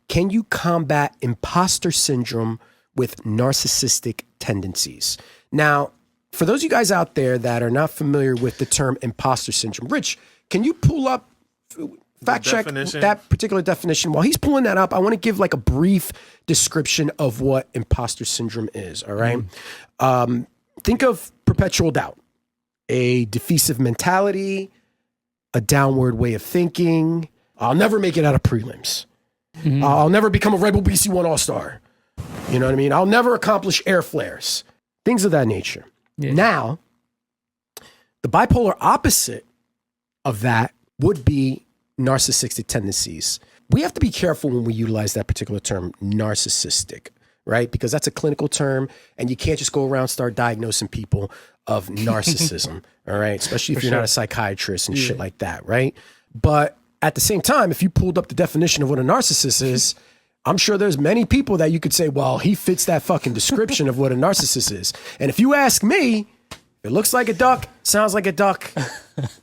Can you combat imposter syndrome with narcissistic tendencies? Now, for those of you guys out there that are not familiar with the term imposter syndrome, Rich, can you pull up, fact check that particular definition? While he's pulling that up, I want to give like a brief description of what imposter syndrome is, all right? Think of perpetual doubt, a defeasive mentality, a downward way of thinking. I'll never make it out of prelims. I'll never become a Red Bull BC1 All-Star. You know what I mean? I'll never accomplish air flares. Things of that nature. Yeah. Now, the bipolar opposite of that would be narcissistic tendencies. We have to be careful when we utilize that particular term, narcissistic, right? Because that's a clinical term, and you can't just go around and start diagnosing people of narcissism, all right? Especially if you're not a psychiatrist and shit like that, right? But at the same time, if you pulled up the definition of what a narcissist is, I'm sure there's many people that you could say, well, he fits that fucking description of what a narcissist is. And if you ask me, it looks like a duck, sounds like a duck,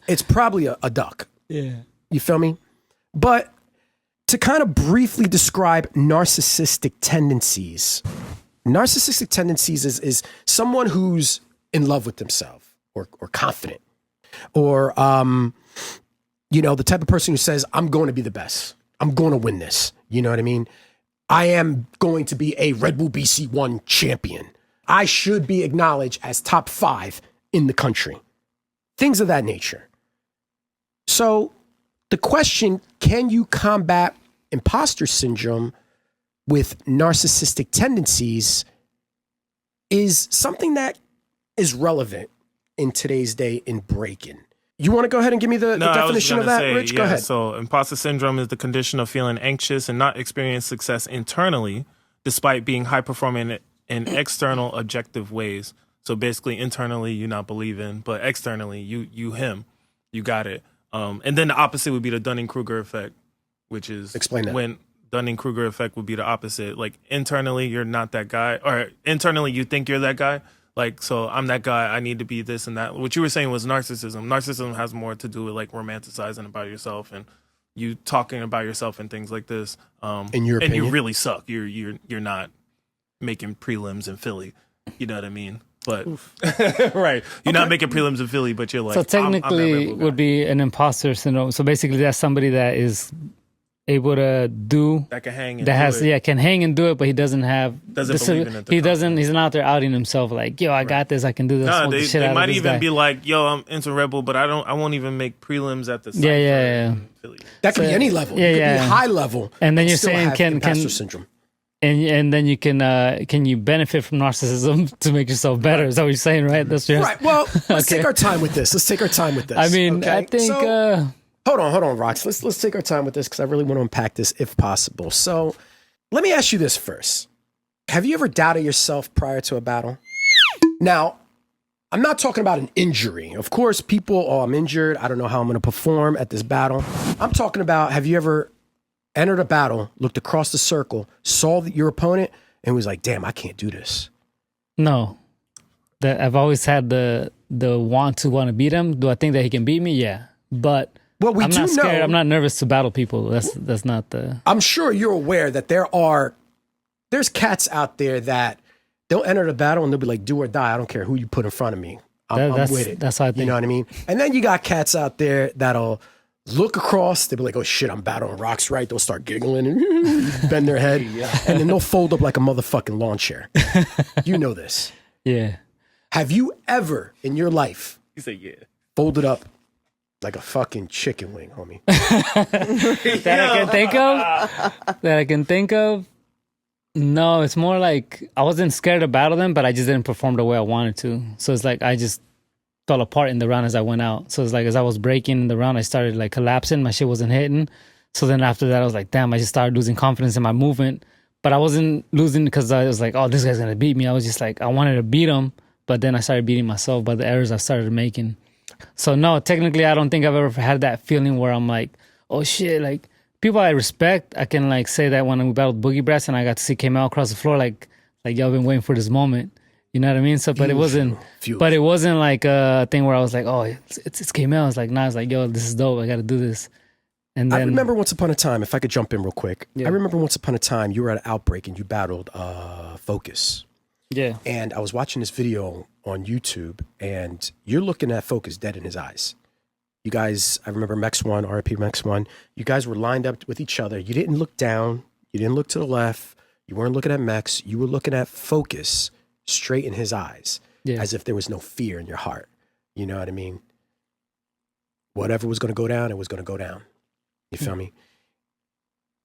it's probably a duck. Yeah. You feel me? But to kind of briefly describe narcissistic tendencies is someone who's in love with themselves or confident or, you know, the type of person who says, I'm going to be the best. I'm going to win this. You know what I mean? I am going to be a Red Bull BC1 champion. I should be acknowledged as top 5 in the country. Things of that nature. So the question, can you combat imposter syndrome with narcissistic tendencies, is something that is relevant in today's day in breaking. You want to go ahead and give me the definition of that, Rich? Go ahead. So imposter syndrome is the condition of feeling anxious and not experiencing success internally, despite being high performing in external objective ways. So basically, internally, you're not believing, but externally, you got it. And then the opposite would be the Dunning-Kruger effect, which is explain that. When Dunning-Kruger effect would be the opposite. Like internally, you're not that guy, or internally, you think you're that guy. Like, so I'm that guy, I need to be this and that. What you were saying was narcissism. Narcissism has more to do with like romanticizing about yourself and you talking about yourself and things like this. In your opinion? You really suck. You're not making prelims in Philly. You know what I mean? But right. You're not making prelims in Philly, but you're like, so technically would be an imposter syndrome. So basically that's somebody that is able to do that can hang and can hang and do it, but he doesn't believe in it. He's not out there outing himself like, yo, I got this, I can do this. No, they might even be like, yo, I'm into Red Bull, but I won't even make prelims at the site. Yeah. That could be any level. It could be high level. And then you're saying imposter syndrome. And then you can you benefit from narcissism to make yourself better? Is that what you're saying, right? That's right. Well, let's take our time with this. I mean, okay? I think. So, hold on, Rox. Let's take our time with this because I really want to unpack this if possible. So, let me ask you this first: have you ever doubted yourself prior to a battle? Now, I'm not talking about an injury. Of course, I'm injured. I don't know how I'm going to perform at this battle. I'm talking about, have you ever entered a battle, looked across the circle, saw your opponent, and was like, damn, I can't do this? No. I've always had the want to beat him. Do I think that he can beat me? Yeah. But I'm not scared. I'm not nervous to battle people. That's not the... I'm sure you're aware that there's cats out there that they'll enter the battle and they'll be like, do or die. I don't care who you put in front of me. I'm with it. That's how I think. You know what I mean? And then you got cats out there that'll look across, they'll be like, oh shit, I'm battling Rocks, right? They'll start giggling and bend their head. And then they'll fold up like a motherfucking lawn chair. You know this. Yeah. Have you ever in your life folded up like a fucking chicken wing, homie? That I can think of? No, it's more like I wasn't scared to battle them, but I just didn't perform the way I wanted to. So it's like I just fell apart in the round as I went out. So it's like as I was breaking in the round, I started like collapsing. My shit wasn't hitting. So then after that, I was like, damn, I just started losing confidence in my movement. But I wasn't losing because I was like, oh, this guy's going to beat me. I was just like, I wanted to beat him. But then I started beating myself by the errors I started making. So no, technically, I don't think I've ever had that feeling where I'm like, oh shit, like people I respect, I can like say that when we battled Boogie Brass and I got to see Kamel across the floor, like, yo, I've been waiting for this moment. You know what I mean? So, but it wasn't. Few. But it wasn't like a thing where I was like, oh, it's K-Mel. It's like, nah, it's like, yo, this is dope. I got to do this. And then I remember once upon a time, if I could jump in real quick, Yeah. I remember once upon a time you were at an Outbreak and you battled Focus. yeah, And I was watching this video on YouTube and you're looking at Focus dead in his eyes. You guys, I remember Mex1, RIP Mex1, you guys were lined up with each other. You didn't look down. You didn't look to the left. You weren't looking at Mex. You were looking at Focus straight in his eyes, yeah. as if there was no fear in your heart. You know what I mean? Whatever was going to go down, it was going to go down. You feel me?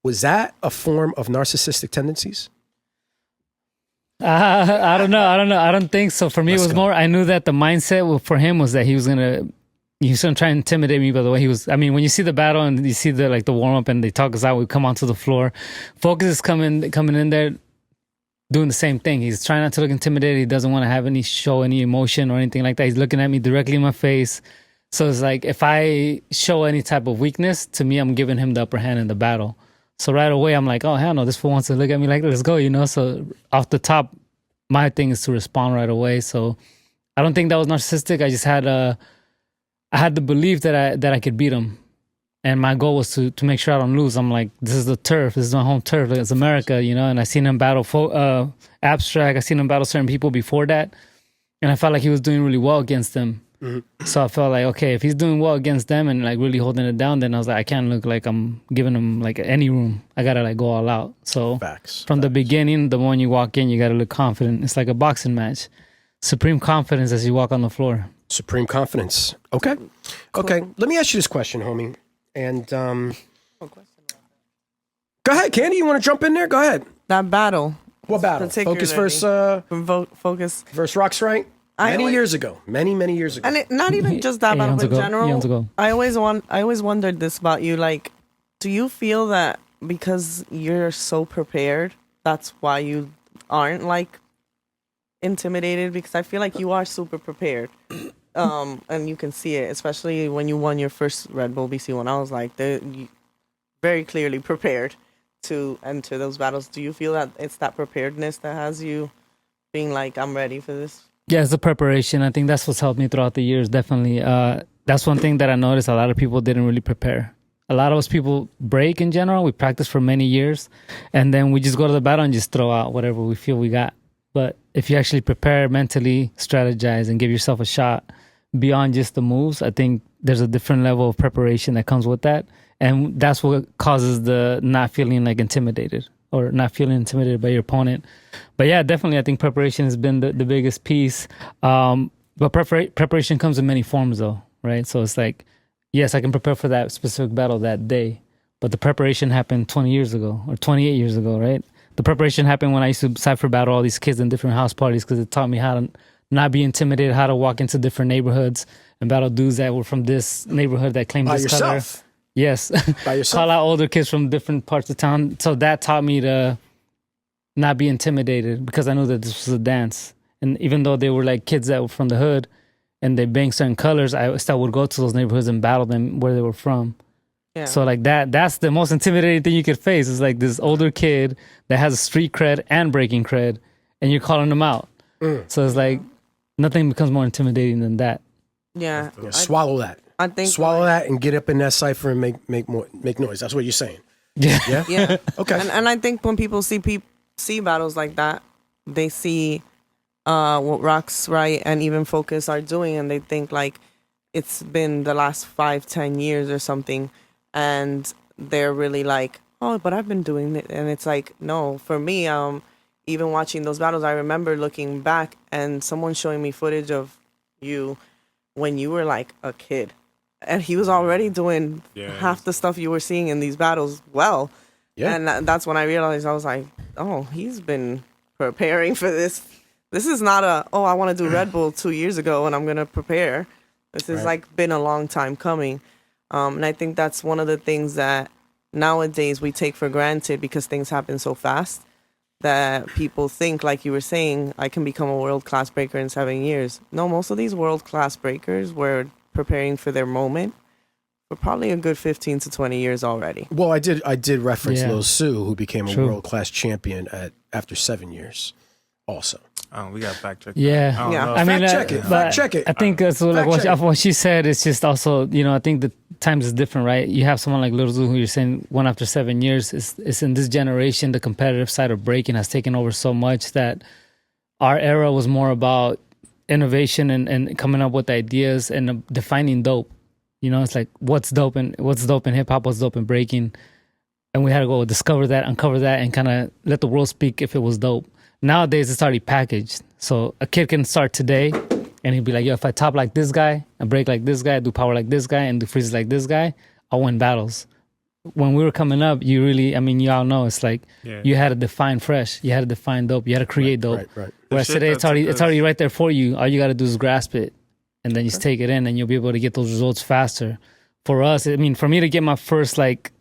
Was that a form of narcissistic tendencies? I don't know. I don't think so. For me, Let's it was go. more, I knew that the mindset for him was that he was going to try and intimidate me by the way he was. I mean, when you see the battle and you see the warm up and they talk us out, we come onto the floor. Focus is coming in there doing the same thing. He's trying not to look intimidated. He doesn't want to show any emotion or anything like that. He's looking at me directly in my face. So it's like, if I show any type of weakness, to me, I'm giving him the upper hand in the battle. So right away, I'm like, oh, hell no, this fool wants to look at me like, let's go, you know? So off the top, my thing is to respond right away. So I don't think that was narcissistic. I just had I had the belief that I could beat him. And my goal was to make sure I don't lose. I'm like, this is the turf. This is my home turf. Like, it's America, you know? And I seen him battle Abstract. I seen him battle certain people before that. And I felt like he was doing really well against them. Mm-hmm. So I felt like, okay, if he's doing well against them and like really holding it down, then I was like, I can't look like I'm giving him like any room. I got to like go all out. So from the beginning, the moment you walk in, you got to look confident. It's like a boxing match. Supreme confidence as you walk on the floor. Supreme confidence. Okay. Okay. Let me ask you this question, homie. And go ahead, Candy. You want to jump in there? Go ahead. That battle. What battle? Focus Focus versus Rocks, right? Many years ago. Many years ago. And not even just that battle, but in general. I always wondered this about you. Like, do you feel that because you're so prepared, that's why you aren't like intimidated? Because I feel like you are super prepared. And you can see it, especially when you won your first Red Bull BC one. I was like, you very clearly prepared to enter those battles. Do you feel that it's that preparedness that has you being like, I'm ready for this? Yeah, it's the preparation. I think that's what's helped me throughout the years, definitely. That's one thing that I noticed a lot of people didn't really prepare. A lot of us people break in general. We practice for many years, and then we just go to the battle and just throw out whatever we feel we got. But if you actually prepare mentally, strategize, and give yourself a shot beyond just the moves, I think there's a different level of preparation that comes with that. And that's what causes the not feeling like intimidated or not feeling intimidated by your opponent. But yeah, definitely, I think preparation has been the biggest piece. But preparation comes in many forms though, right? So it's like, yes, I can prepare for that specific battle that day, but the preparation happened 20 years ago or 28 years ago, right? The preparation happened when I used to cypher battle all these kids in different house parties because it taught me how to not be intimidated, how to walk into different neighborhoods and battle dudes that were from this neighborhood that claimed this color. Yes. By yourself. Call out older kids from different parts of town. So that taught me to not be intimidated because I knew that this was a dance. And even though they were like kids that were from the hood and they banged certain colors, I still would go to those neighborhoods and battle them where they were from. Yeah. So like that's the most intimidating thing you could face is like this older kid that has a street cred and breaking cred and you're calling them out. So it's like nothing becomes more intimidating than that. Yeah. Swallow that. I think swallow that and get up in that cipher and make noise. That's what you're saying. Yeah. Yeah. Yeah. Okay. And I think when people see battles like that, they see what Rocks, right, and even Focus are doing, and they think like it's been the last 5-10 years or something, and they're really like, oh, but I've been doing it, and it's like, no. For me, even watching those battles, I remember looking back and someone showing me footage of you when you were like a kid. And he was already doing half the stuff you were seeing in these battles well. Yeah. And that's when I realized, I was like, oh, he's been preparing for this. This is not I want to do Red Bull 2 years ago and I'm going to prepare. This has like been a long time coming. And I think that's one of the things that nowadays we take for granted because things happen so fast that people think, like you were saying, I can become a world-class breaker in 7 years. No, most of these world-class breakers were preparing for their moment for probably a good 15 to 20 years already. Well, I did reference Lil Sue, who became a world-class champion after 7 years also. We got to fact check. Yeah. I don't Yeah. know. I mean, Fact check it. but Fact check it. I think so. Like Fact check it. what she said, it's just also, I think the times is different, right? You have someone like Little Zoo who you're saying won after 7 years. It's in this generation, the competitive side of breaking has taken over so much that our era was more about innovation and coming up with ideas and defining dope. It's like what's dope in hip hop, what's dope in breaking, and we had to go discover that, uncover that, and kind of let the world speak if it was dope. Nowadays, it's already packaged, so a kid can start today, and he'd be like, "Yo, if I top like this guy, I break like this guy, I do power like this guy, and do freezes like this guy, I'll win battles." When we were coming up, you all know it's like you had to define fresh, you had to define dope, you had to create dope. Right. Whereas today, it's already right there for you. All you got to do is grasp it, and then just take it in, and you'll be able to get those results faster. For us, for me to get my first like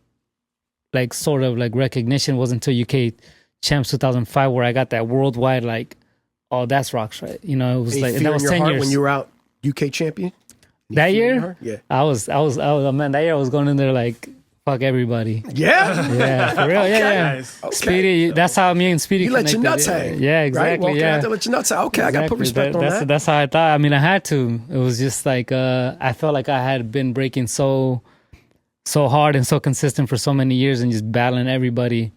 sort of like recognition wasn't until UK Champs 2005, where I got that worldwide like, oh, that's rocks, right? It was like, and that was 10 years when you were out UK champion. That year. Yeah. I was man. That year I was going in there like fuck everybody. Yeah. Yeah, for real. Yeah. Nice. Okay. Speedy, that's how me and Speedy You let your connected. nuts hang. Yeah, Right? exactly. Walking Yeah. out there, let your nuts hang. Okay, I got to put respect on that. That's how I thought. I had to. It was just like I felt like I had been breaking so hard and so consistent for so many years and just battling everybody,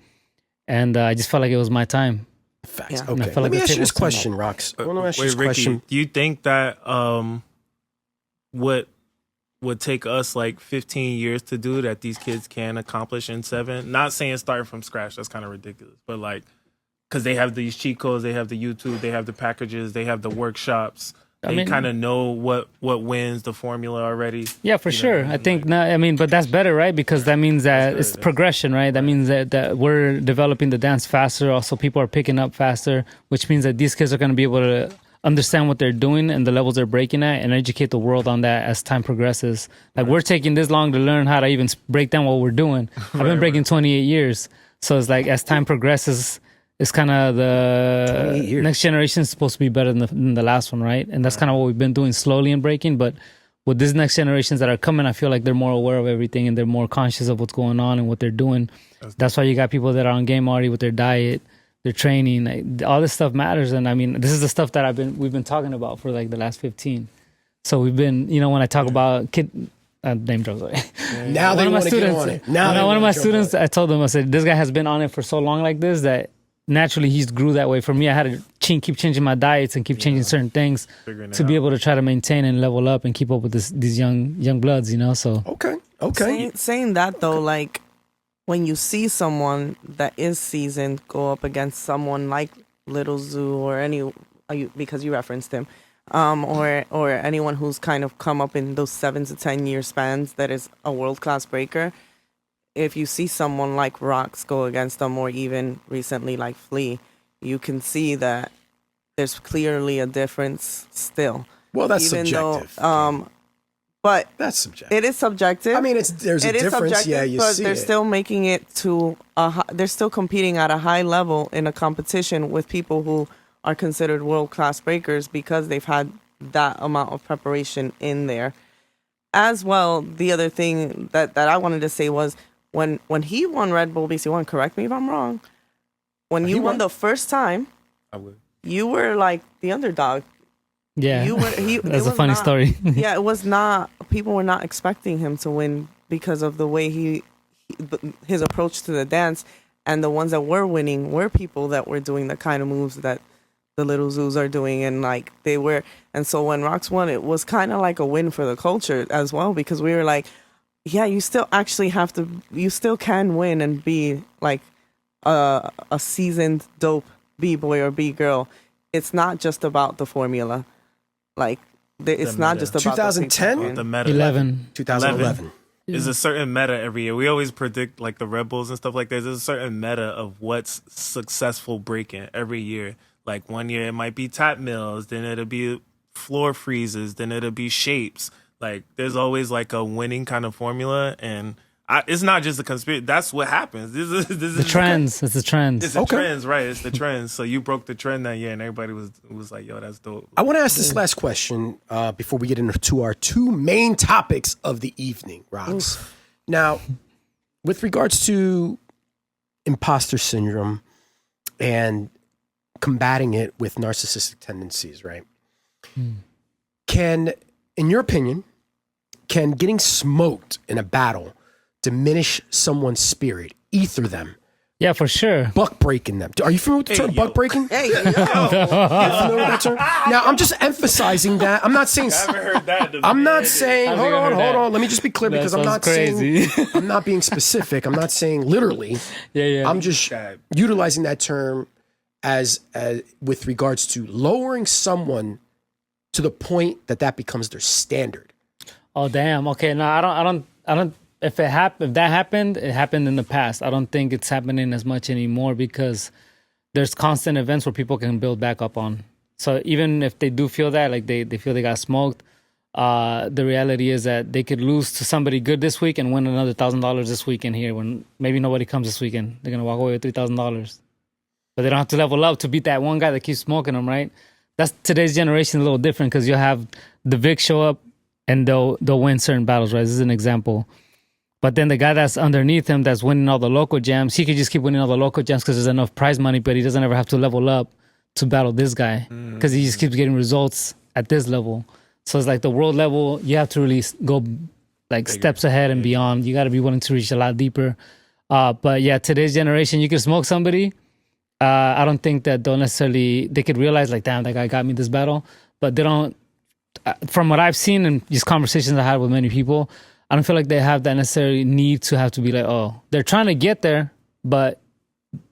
and I just felt like it was my time. Facts. Yeah. Okay. And I felt Let like me the ask you table this was turned question, Rox. I want to ask you Wait, this Ricky, question. do you think that what would take us like 15 years to do that these kids can accomplish in 7? Not saying starting from scratch, that's kind of ridiculous, but like, because they have these cheat codes, they have the YouTube, they have the packages, they have the workshops. They kind of know what wins the formula already. Yeah, for sure. I think but that's better, right? Because that means that it's progression, right? That means that we're developing the dance faster. Also, people are picking up faster, which means that these kids are going to be able to understand what they're doing and the levels they're breaking at and educate the world on that as time progresses. Like we're taking this long to learn how to even break down what we're doing. I've been breaking 28 years. So it's like as time progresses, it's kind of the next generation is supposed to be better than the last one, right? And that's kind of what we've been doing slowly in breaking. But with these next generations that are coming, I feel like they're more aware of everything and they're more conscious of what's going on and what they're doing. That's why you got people that are on game already with their diet, their training. Like, all this stuff matters. And this is the stuff that we've been talking about for like the last 15. So we've been, when I talk about name drops. Now they want to get on it. Now one of my students, I told them, I said, this guy has been on it for so long like this that naturally he's grew that way. For me, I had to keep changing my diets and keep changing certain things to be able to try to maintain and level up and keep up with these young bloods, So Okay. Saying that though, like when you see someone that is seasoned go up against someone like Little Zoo or because you referenced him, or anyone who's kind of come up in those 7 to 10 year spans that is a world class breaker. If you see someone like Rox go against them, or even recently like Flea, you can see that there's clearly a difference still. Well, that's even subjective. But that's subjective. it is subjective. There's a difference. Yeah, you but see they're still making it to they're still competing at a high level in a competition with people who are considered world class breakers because they've had that amount of preparation in there. As well, the other thing that I wanted to say was when he won Red Bull BC1, correct me if I'm wrong, when you won the first time, I would. you were like the underdog. yeah, that's a funny story. Yeah, it was not. People were not expecting him to win because of the way his approach to the dance, and the ones that were winning were people that were doing the kind of moves that the Little Zoos are doing, and like they were. And so when Rox won, it was kind of like a win for the culture as well, because we were like, yeah, you still actually have to, you still can win and be like a seasoned dope B-boy or B-girl. It's not just about the formula. Like, it's not just about 2010? The meta. 2011. There's a certain meta every year. We always predict like the Red Bulls and stuff like that. There's a certain meta of what's successful breaking every year. Like one year it might be tap mills, then it'll be floor freezes, then it'll be shapes. Like there's always like a winning kind of formula, and it's not just a conspiracy. That's what happens. This is the trends. It's the trends. It's the trends, right? It's the trends. So you broke the trend that year, and everybody was like, "Yo, that's dope." I want to ask this last question before we get into our two main topics of the evening, Rox. Now, with regards to imposter syndrome and combating it with narcissistic tendencies, right? Can, in your opinion, can getting smoked in a battle diminish someone's spirit, ether them, Yeah, for sure. buck breaking them? Are you familiar with the term buck breaking? Hey, You familiar with that term? Now, I'm just emphasizing that. I'm not saying. I haven't heard that. I'm not saying. I've Hold never on, heard hold that. on. Let me just be clear because I'm not crazy. saying. I'm not being specific. I'm not saying literally. Yeah. I'm just utilizing that term as with regards to lowering someone to the point that becomes their standard. Oh damn. Okay. No, I don't. If that happened, it happened in the past. I don't think it's happening as much anymore because there's constant events where people can build back up on. So even if they do feel that, like they feel they got smoked, the reality is that they could lose to somebody good this week and win another $1,000 this weekend here when maybe nobody comes this weekend. They're gonna walk away with $3,000, but they don't have to level up to beat that one guy that keeps smoking them, right? That's today's generation a little different because you'll have the Vic show up and they'll win certain battles, right? This is an example. But then the guy that's underneath him that's winning all the local jams, he could just keep winning all the local jams because there's enough prize money, but he doesn't ever have to level up to battle this guy because he just keeps getting results at this level. So it's like the world level, you have to really go like steps ahead and beyond. You got to be willing to reach a lot deeper. But yeah, today's generation, you can smoke somebody. I don't think that they could realize like, damn, that guy got me this battle. But they don't, from what I've seen and just conversations I had with many people, I don't feel like they have that necessary need to have to be like, oh, they're trying to get there, but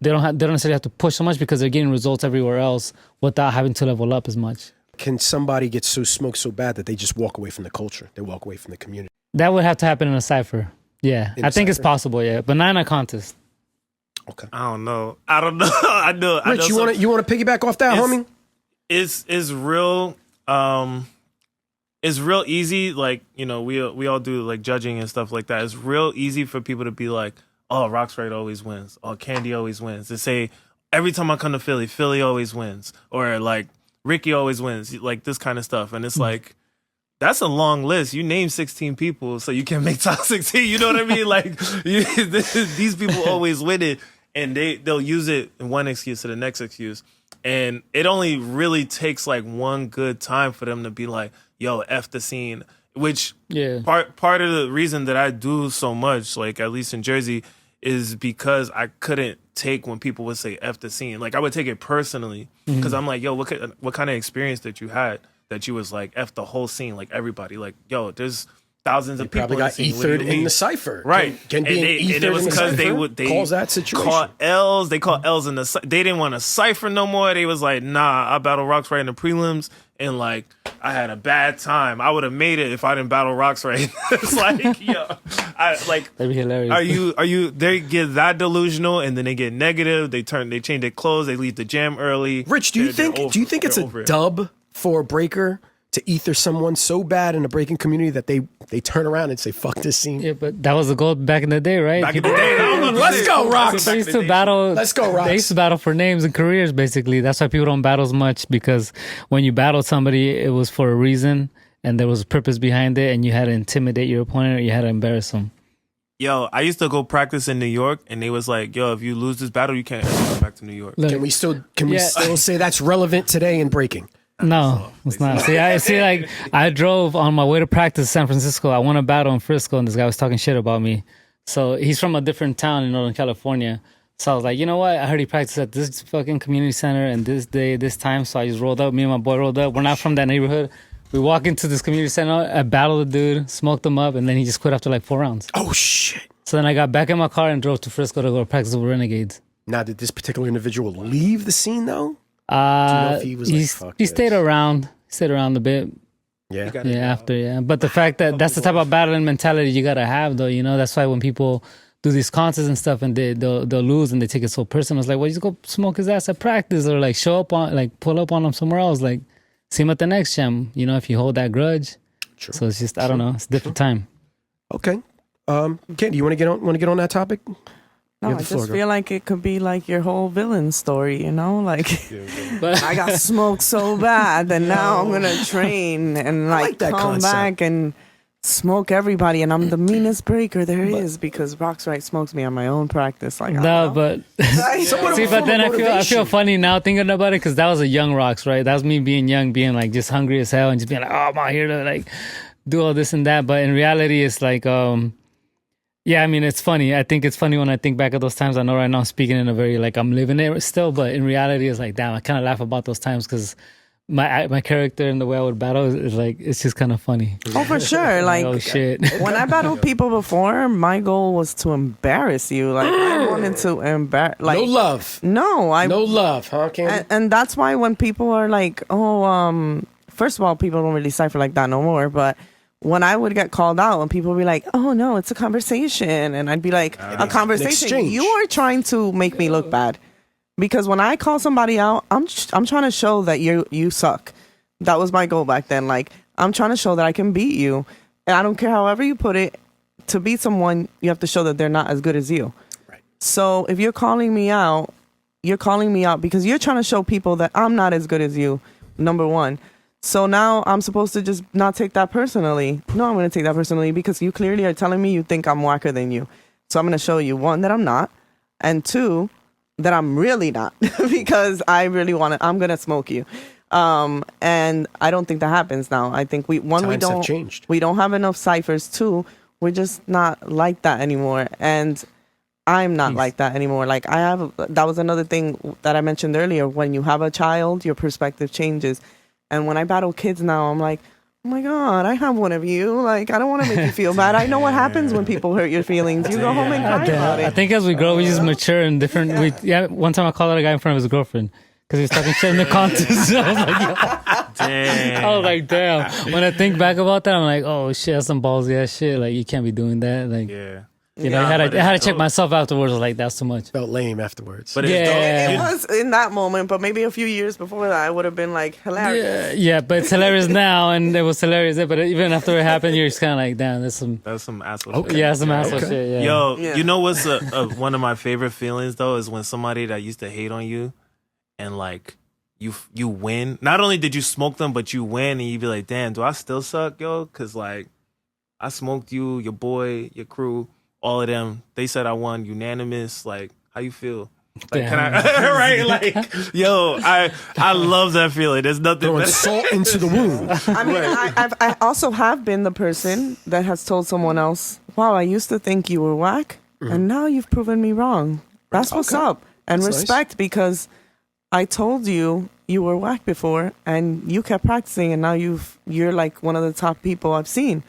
they don't necessarily have to push so much because they're getting results everywhere else without having to level up as much. Can somebody get so smoked so bad that they just walk away from the culture? They walk away from the community. That would have to happen in a cipher. Yeah, I think it's possible. Yeah, but not in a contest. Okay. I don't know. I know. Rich, you want to piggyback off that, homie? It's real. It's real easy. Like, you know, we all do like judging and stuff like that. It's real easy for people to be like, oh, Roxrite always wins. Oh, Candy always wins. To say every time I come to Philly, Philly always wins. Or like Ricky always wins. Like this kind of stuff. And it's like, that's a long list. You name 16 people, so you can make top 16. You know what I mean? Like these people always win it, and they'll use it in one excuse to the next excuse. And it only really takes like one good time for them to be like, yo, F the scene. Which part of the reason that I do so much, like at least in Jersey, is because I couldn't take when people would say F the scene. Like I would take it personally because I'm like, yo, what kind of experience that you had that you was like F the whole scene, like everybody, like, yo, there's thousands of people probably got ethered in the cipher. Right. Can be and it was because they cause that situation. Call L's. They call L's in the. They didn't want to cipher no more. They was like, nah, I battle Roxrite in the prelims, and like I had a bad time. I would have made it if I didn't battle Roxrite. It's like, yo, that'd be hilarious. Are you? They get that delusional, and then they get negative. They change their clothes. They leave the jam early. Rich, do you think it's a dub for a breaker to ether someone so bad in the breaking community that they turn around and say, fuck this scene? Yeah, but that was the goal back in the day, right? Back in the day, let's go, Rox. They used to battle. Let's go, Rox. They used to battle for names and careers, basically. That's why people don't battle as much, because when you battled somebody, it was for a reason and there was a purpose behind it, and you had to intimidate your opponent or you had to embarrass them. Yo, I used to go practice in New York, and they was like, yo, if you lose this battle, you can't ever come back to New York. Look, Can we still say that's relevant today in breaking? No, it's not. Like I drove on my way to practice in San Francisco. I won a battle in Frisco, and this guy was talking shit about me. So he's from a different town in Northern California. So I was like, you know what? I heard he practiced at this fucking community center and this day, this time. So I just rolled up. Me and my boy rolled up. We're not from that neighborhood. We walk into this community center. I battled the dude, smoked him up, and then he just quit after like 4 rounds. Oh, shit. So then I got back in my car and drove to Frisco to go practice with Renegades. Now, did this particular individual leave the scene, though? Do you know if he was like, fuck he this? stayed around. He stayed around a bit. Yeah. After. But the fact that that's the type of battling mentality you gotta have, though. You know, that's why when people do these contests and stuff and they'll lose and they take it so personal, it's like, well, you just go smoke his ass at practice, or like show up on, like pull up on him somewhere else, like see him at the next jam. You know, if you hold that grudge. True. So it's just, I don't know, it's a different time. Okay. Candy, you want to get on that topic? No, I just feel like it could be like your whole villain story, you know? Like, But I got smoked so bad that now I'm going to train and like that come concept. back and smoke everybody, and I'm the meanest breaker there is because Rocks Right smokes me on my own practice. Like, I No, don't know. but Somewhat of see, a but form then of I feel motivation. funny now thinking about it because that was a young Rocks, right? That was me being young, being like just hungry as hell, and just being like, oh, I'm out here to like do all this and that. But in reality, it's like, yeah, I mean, it's funny. I think it's funny when I think back at those times. I know right now I'm speaking in a very like I'm living it still, but in reality, it's like, damn, I kind of laugh about those times because my character and the way I would battle is like it's just kind of funny. Oh, for sure. Like, oh shit. when I battled people before, my goal was to embarrass you. Like, I wanted to embarrass. Like, No love. No, I. No love, huh, Candy? And that's why when people are like, oh, first of all, people don't really cipher like that no more. But when I would get called out and people would be like, oh no, it's a conversation. And I'd be like, a conversation. exchange. You are trying to make me look bad. Because when I call somebody out, I'm trying to show that you suck. That was my goal back then. Like, I'm trying to show that I can beat you. And I don't care however you put it. To beat someone, you have to show that they're not as good as you. Right. So if you're calling me out because you're trying to show people that I'm not as good as you, number one. So now I'm supposed to just not take that personally. No, I'm going to take that personally because you clearly are telling me you think I'm whacker than you. So I'm going to show you, one, that I'm not, and two, that I'm really not because I really I'm going to smoke you. And I don't think that happens now. I think we Times have changed. We don't have enough ciphers. Two, we're just not like that anymore. And I'm not like that anymore. Like that was another thing that I mentioned earlier. When you have a child, your perspective changes. And when I battle kids now, I'm like, oh my God, I have one of you. Like, I don't want to make you feel bad. I know what happens when people hurt your feelings. You go home and cry about I it. think as we grow, we just mature in different. One time I called out a guy in front of his girlfriend because he was talking shit in the contest. I was like, Damn. I was like, damn. When I think back about that, I'm like, oh shit, that's some ballsy ass shit. Like, you can't be doing that. Like, Yeah. you know, Yeah, I but had to it's check dope. myself afterwards. I was like, that's too much. Felt lame afterwards. But it's Yeah. It was in that moment, but maybe a few years before that, I would have been like hilarious. Yeah, but it's hilarious now, and it was hilarious. But even after it happened, you're just kind of like, damn, that's some asshole Okay. shit. yeah, some asshole Okay. shit. Yeah. Yo, Yeah. you know what's one of my favorite feelings though is when somebody that used to hate on you and like you win. Not only did you smoke them, but you win and you be like, damn, do I still suck, yo? Cause like I smoked you, your boy, your crew, all of them. They said I won unanimous. Like, how you feel? Like, can I? Right? Like, yo, I love that feeling. There's nothing Throwing better. salt into the wound. I mean, I also have been the person that has told someone else, wow, I used to think you were whack, and now you've proven me wrong. That's what's Okay. up. And That's respect because I told you were whack before and you kept practicing and now you're like one of the top people I've seen.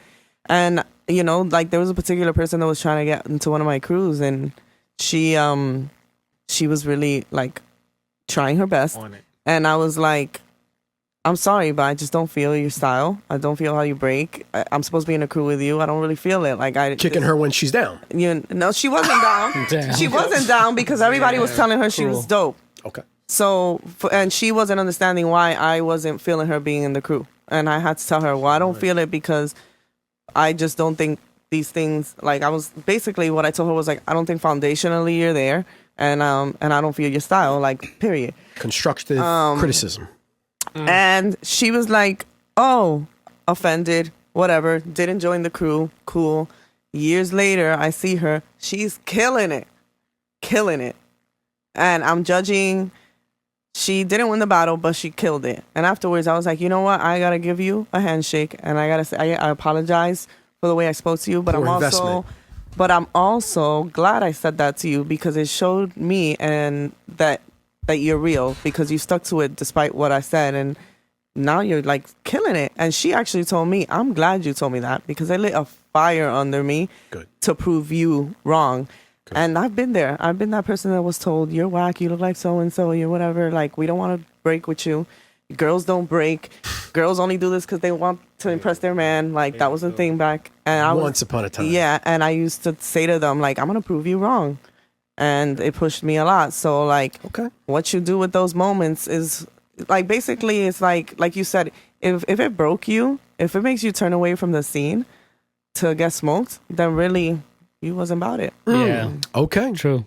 And, you know, like there was a particular person that was trying to get into one of my crews and she was really like trying her best. On it. And I was like, I'm sorry, but I just don't feel your style. I don't feel how you break. I'm supposed to be in a crew with you. I don't really feel it. Like Kicking her when she's down. No, she wasn't down. Damn. She wasn't down because everybody was telling her she was dope. Okay. So, and she wasn't understanding why I wasn't feeling her being in the crew. And I had to tell her, well, I don't feel it because I just don't think these things, like I was basically what I told her was like, I don't think foundationally you're there. And I don't feel your style, like, period. Constructive criticism. And she was like, oh, offended, whatever, didn't join the crew, cool. Years later, I see her, she's killing it. And I'm judging, she didn't win the battle, but she killed it. And afterwards, I was like, you know what, I gotta give you a handshake, and I gotta say, I apologize for the way I spoke to you, but Poor investment. I'm also glad I said that to you because it showed me and that you're real because you stuck to it despite what I said, and now you're like killing it. And she actually told me, I'm glad you told me that because I lit a fire under me Good. to prove you wrong. Good. And I've been there. I've been that person that was told, you're whack, you look like so-and-so, you're whatever. Like, we don't want to break with you. Girls don't break. Girls only do this because they want to impress their man. Like, that was a thing back. And Once upon a time. Yeah, and I used to say to them, like, I'm going to prove you wrong. And it pushed me a lot. So, like, Okay. what you do with those moments is, like, basically, it's like you said, if it broke you, if it makes you turn away from the scene to get smoked, then really, you wasn't about it. Yeah. Okay. True.